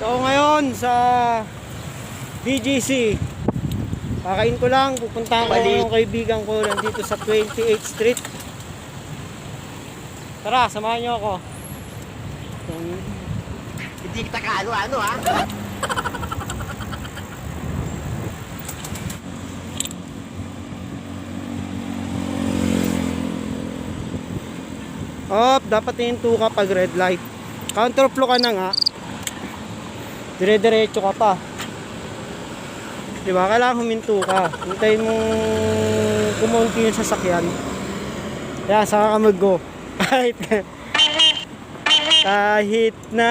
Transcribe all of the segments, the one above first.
So ngayon sa BGC, kakain ko lang, pupuntahan ko yung kaibigan ko nandito sa 28th Street. Tara, samahan niyo ako. Hindi kita kaano-ano ha. Dapat hihinto ka pag red light. Counterflow ka na nga. Dire-diretso ka pa. Diba? Kailangan huminto ka. Hintayin mong kumunti yung sasakyan. Kaya saka ka mag-go. Kahit na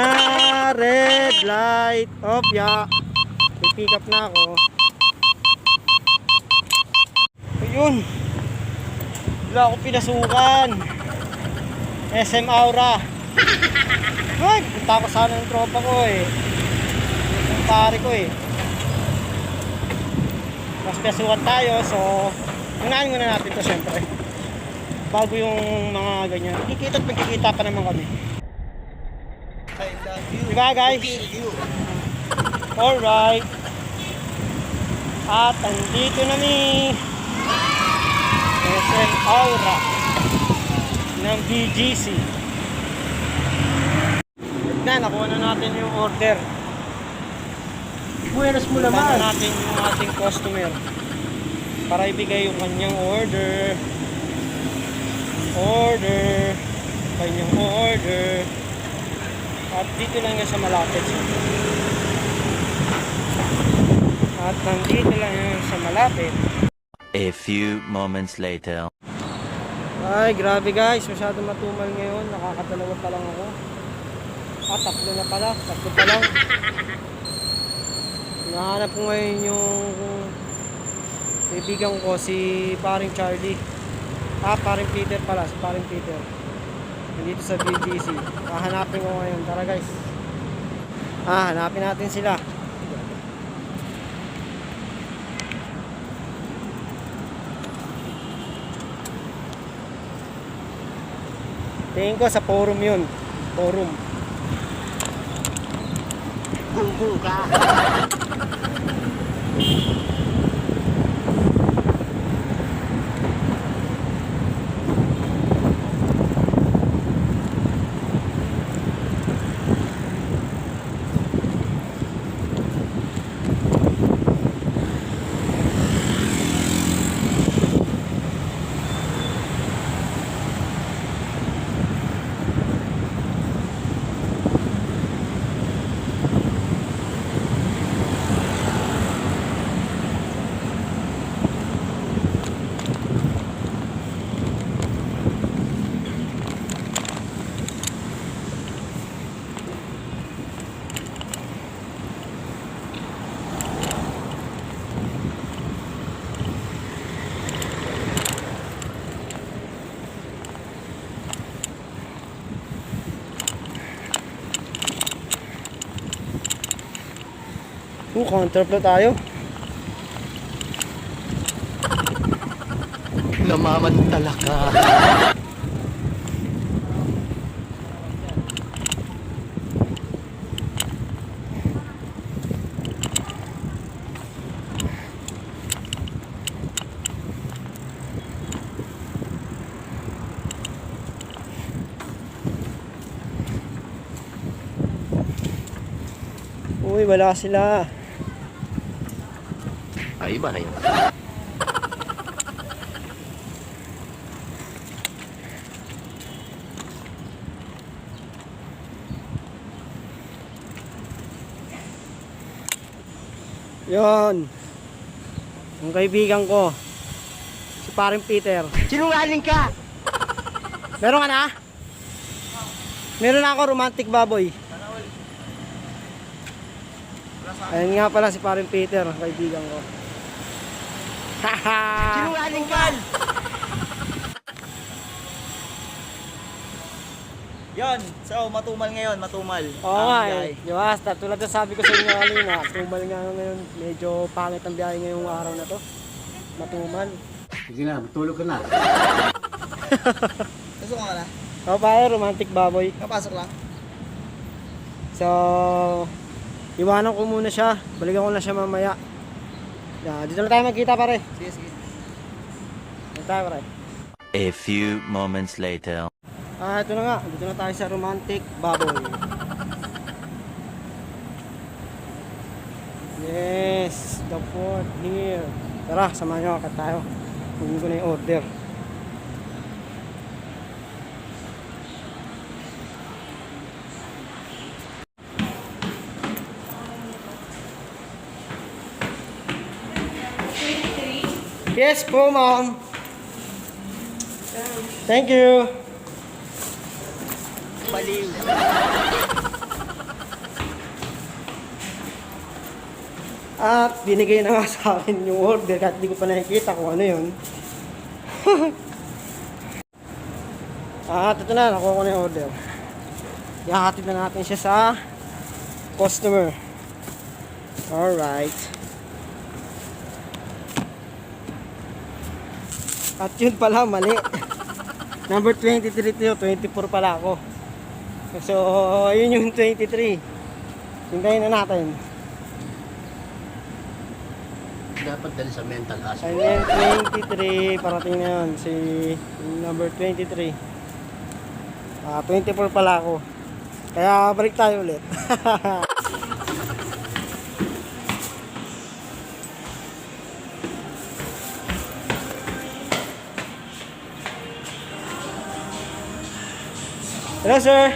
red light. Yeah. Pick up na ako. Ayun. Wala ako pinasukan. SM Aura. Ay, punta ko sana ng tropa ko eh. Yung pare ko eh. Mas pinasukan tayo, so unahin muna natin to syempre. Bago yung mga ganyan. Kikita at magkikita pa naman kami. I love you. Diba guys? Alright. At andito na ni SM Aura ng BGC. Na, nakuha na natin yung order. Buenas mo Punta naman. na natin yung ating customer para ibigay yung kanyang order. Kanyang order. At dito lang yan sa malapit. At nandito lang yan sa malapit. A few moments later. Ay, grabe guys, masyado matumal ngayon. Nakakadalawa pa lang ako. Tatlo na pala. Tatlo pa lang. Hinahanap ko ngayon yung kaibigan ko, si paring Charlie. Paring Peter pala. Si paring Peter. Nandito sa BGC. Hahanapin ko ngayon. Tara guys. Hanapin natin sila. Tingin ko sa forum yun. Forum. Bumbong ka. Counterflow tayo. Namamantala ka. Uy, wala sila. Ay, iba na yun. Yon. Yung kaibigan ko. Si paring Peter. Sinungaling ka. Meron ka na? Meron na ako romantic baboy. Ayun nga pala si paring Peter, kaibigan ko. Sinungaling ka. Yon, so matumal ngayon, matumal. Oo nga eh. Di ba? Tulad na sabi ko sa inyo kanina, tumal nga ngayon. Medyo pangit ang biyahe ngayong araw na to. Matumal. Sige na, tulog ka na. Gusto ka na? O paano, romantic baboy. Kapasok lang. So, Iwanan ko muna siya. Balikan ko na siya mamaya. Yeah, dito na tayo magkita pare. Sige, sige. Dito tayo pare. A few moments later. Ito na nga. Dito na tayo sa Romantic Baboy. Yes, the fourth here. Tara, samahan nyo agad tayo. Kunin ko na yung order. Yes po, ma'am. Thank you. Baliw. At binigay na nga sa akin yung order kahit hindi ko pa nakikita kung ano yun. At ito na, nakuha ko na yung order. Ihahatid na natin siya sa customer. Alright. At yun pala, mali. Number 23 to, 24 pala ako. So, yun yung 23. Hintayin na natin. Dapat dali sa mental aspect. And then 23, parating na yun, si number 23. 24 pala ako. Kaya balik tayo ulit. Hello sir.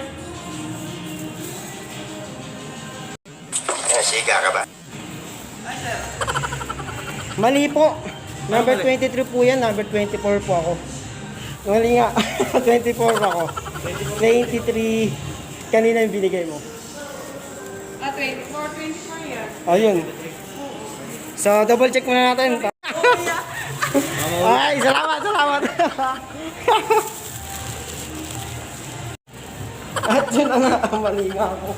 Siga ka ba? Mali po. Number 23 po yan, number 24 po ako. Mali nga. 24 ako. 23. Kanina yung binigay mo. 24 yan. Ayun. So, double check muna natin. Ay, salamat, salamat. At yun na nga, mali nga ako.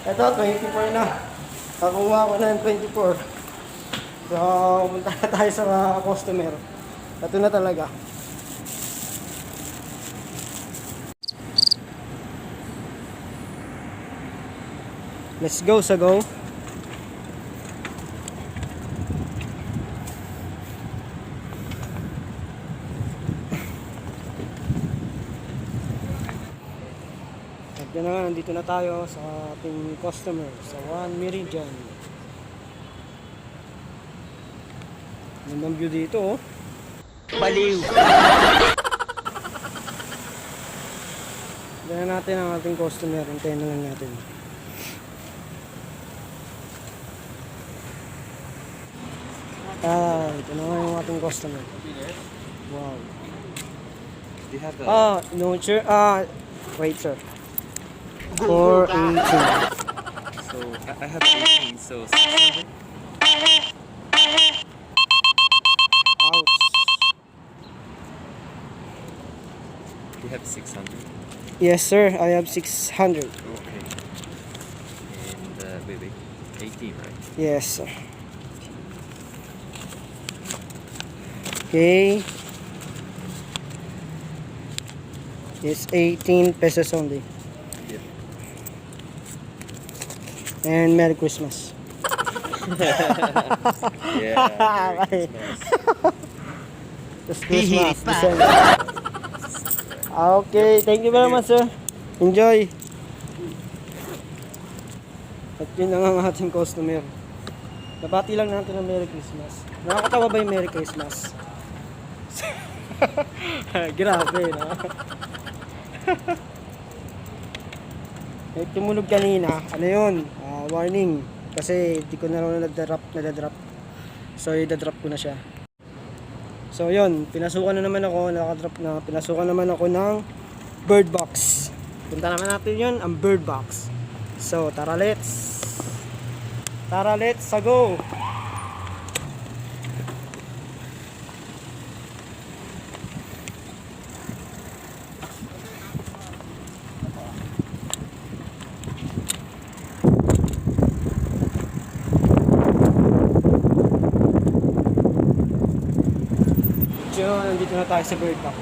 Ito, 24 na. Nakuha ko na yung 24. So, punta na tayo sa customer. Ito na talaga. Let's go sa go. At yun na nga, nandito na tayo sa ating customer sa One Meridian. Gandang view dito oh. Baliw. Dala natin ang ating customer. Hintayin na lang natin. Ito na nga yung ating customer. Wow. Do you have a No sir. Wait sir. 418. so I have 18, so 600. Ouch. Do you have 600? Yes sir, I have 600. Okay. And wait, 18, right? Yes sir. Okay. It's 18 pesos only. Yeah. And Merry Christmas. Yeah. Okay. Merry Christmas. It's Christmas, December. Okay, thank you very much sir. Enjoy. At yun na nga ang ating customer. Nabati lang natin ng Merry Christmas. Nakakatawa ba yung Merry Christmas? Grabe, no? Tumunog kanina. Ano yun? Warning. Kasi di ko na raw nadadrop. So, idadrop ko na siya. So, yun. Pinasukan na naman ako. Nakadrop na. Pinasukan naman ako ng bird box. Punta naman natin yun, ang bird box. So, tara let's. Tara let's, sa go. Nandito na tayo sa bird box.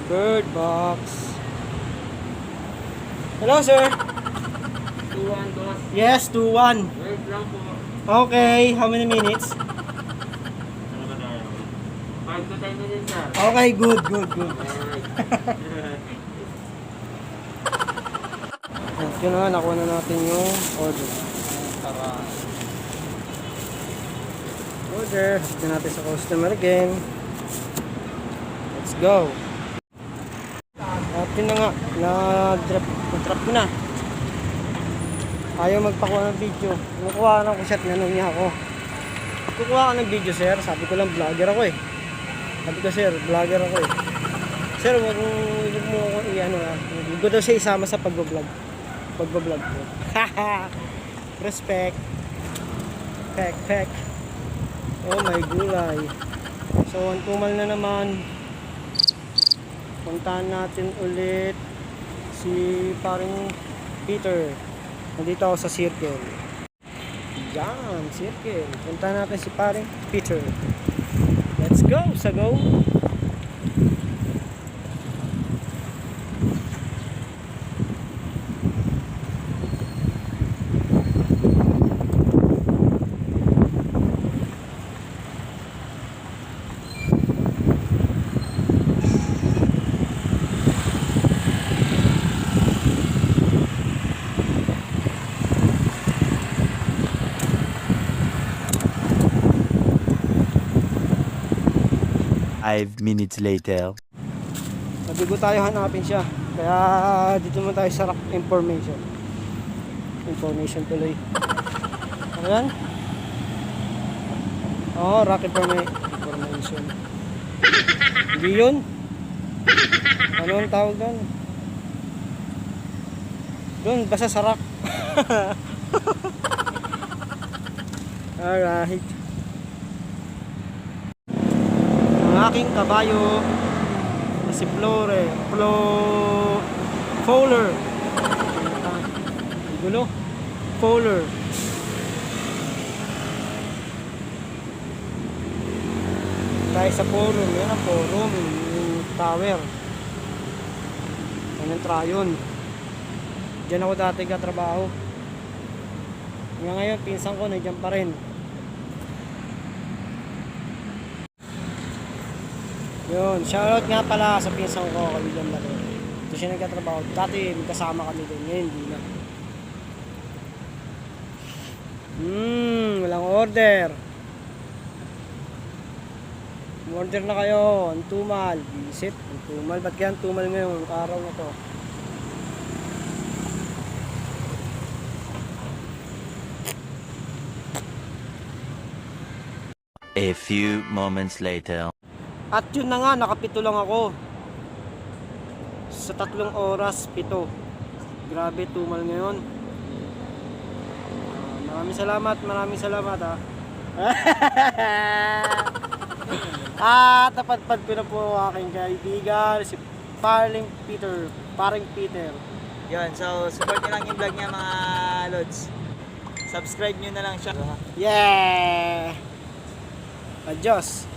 Bird box. Hello sir. 2-1, boss. Yes, 2-1. Wait lang po. Okay, how many minutes? 5 to 10 minutes, sir. Okay, good. Yun na, nakuha na natin yung order. Order, hapit natin sa customer again. Let's go. At yun na nga, na-drop ko na. Ayaw magpakuha ng video. Nakuha na ko shot, nanong niya ako. Kukuha ka ng video, sir. Sabi ko lang, vlogger ako eh. Sabi ko, sir, vlogger ako eh. Sir, huwag mo ako i-ano ha. Hindi ko daw siya isama sa pag-vlog. Pag-vlog ko. Respect. Pek. Oh my gulay. So, ang tumal na naman. Puntahan natin ulit si paring Peter. Nandito ako sa circle. Yan, circle. Puntahan natin si paring Peter. Let's go, Sago! Five minutes later. Nabigo tayo hanapin siya. Kaya dito naman tayo sa rock information. Information tuloy. Ano yan? Oo, rock information. Hindi yun. Ano ang tawag doon? Doon, basta sa rock. Alright. Ang aking kabayo na si Fowler. Gulo. Fowler. Tayo sa forum. Yan ang forum. Yung tower. Yan ang trayon. Diyan ako dati katrabaho. Hanggang ngayon, pinsan ko nandiyan pa rin. Yun, shoutout nga pala sa pinsan ko, William Balero. Ito siya nagkatrabaho. Dati magkasama kami doon, ngayon hindi na. Walang order. Order na kayo, ang tumal. Visit, ang tumal. Ba't kaya ang tumal ngayon, araw na to? A few moments later. At yun na nga, nakapito lang ako. Sa 3 oras, 7. Grabe, tumal ngayon. Maraming salamat ha. Tapadpad ko na po ang aking kaibigan, si Paring Peter. Yun, so support nyo lang yung vlog niya mga lods. Subscribe nyo na lang siya. Yeah! Adios!